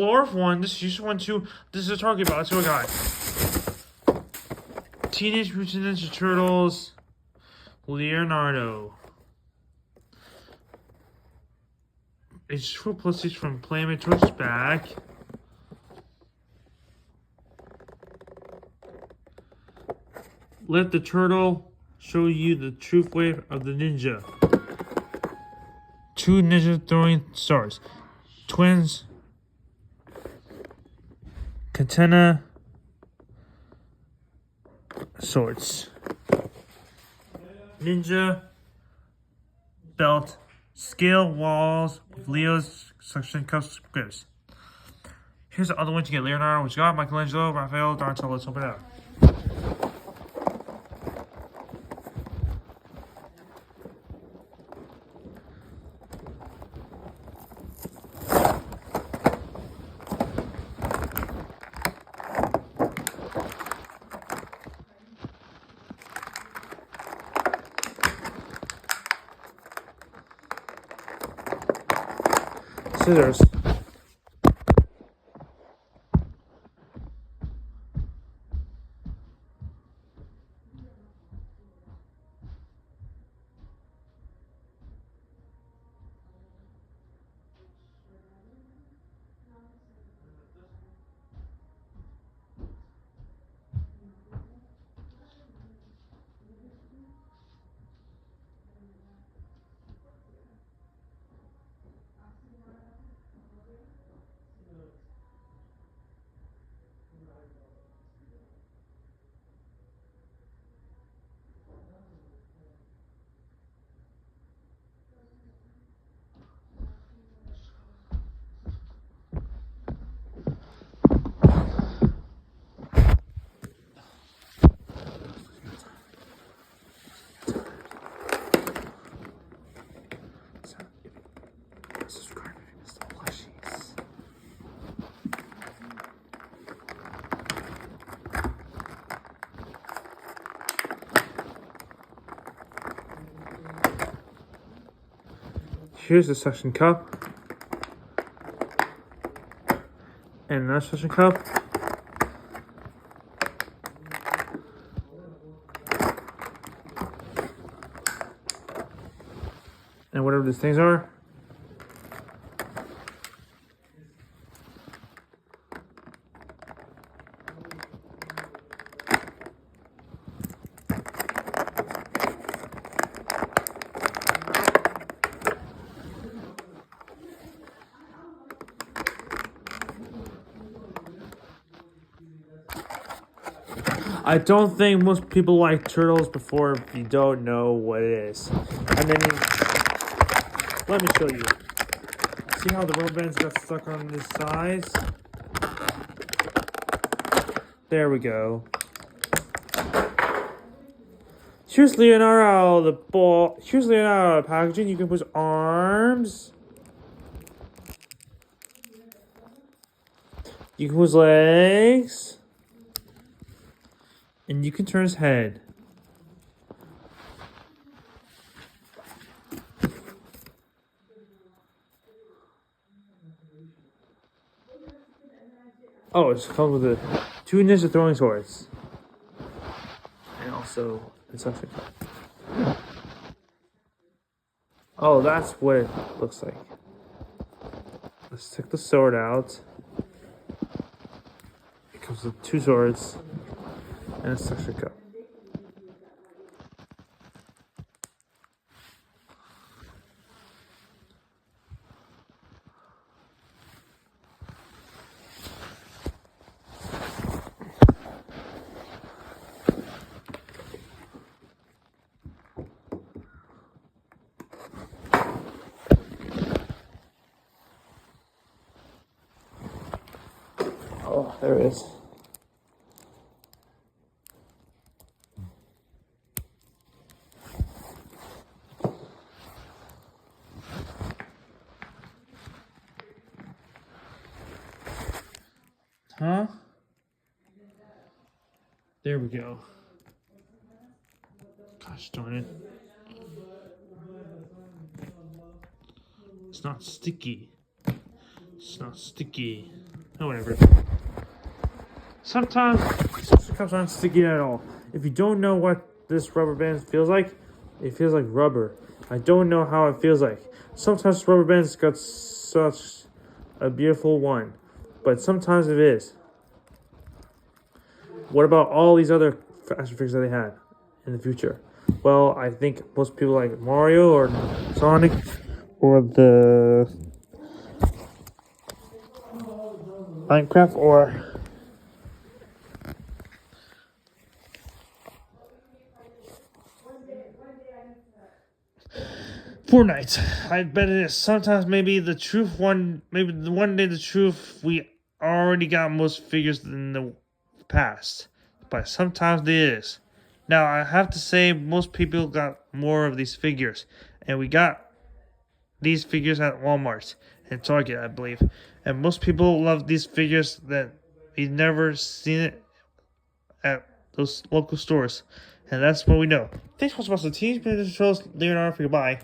Fourth one, this is one too. This is a target bot. Let's see what we got. Teenage Mutant Ninja Turtles, Leonardo. It's full plus from Playmate Towards back. Let the turtle show you the truth wave of the ninja. 2 ninja throwing stars. Twins. Katana. Swords. Ninja. Belt. Scale walls with Leo's suction cups grips. Here's the other one to get Leonardo, which got Michelangelo, Raphael, Donatello. Let's open it up. Scissors. Subscribe if you missed the plushies. Here's the suction cup. And another suction cup. And whatever these things are. I don't think most people like turtles before you don't know what it is. And then let me show you. See how the rubber bands got stuck on this size? There we go. Here's Leonardo, the ball. Here's Leonardo packaging. You can put his arms. You can put his legs. And you can turn his head. Oh, it comes with the 2 ninja throwing swords. And also the suction cup. Oh, that's what it looks like. Let's take the sword out. It comes with 2 swords. And a suction cup. Oh, there it is. Huh? There we go. Gosh darn it. It's not sticky. It's not sticky. whatever. Sometimes it comes on sticky at all. If you don't know what this rubber band feels like, it feels like rubber. I don't know how it feels like. Sometimes rubber bands got such a beautiful one, but sometimes it is. What about all these other action figures that they had in the future? Well, I think most people like Mario or Sonic or the Minecraft or Fortnite. I bet it is. Sometimes maybe the truth maybe the one day the truth we already got most figures in the past. But sometimes it is. Now I have to say most people got more of these figures. And we got these figures at Walmart and Target, I believe. And most people love these figures that we've never seen it at those local stores. And that's what we know. Thanks for watching the Teenage Mutant Ninja Turtles Leonardo. Goodbye.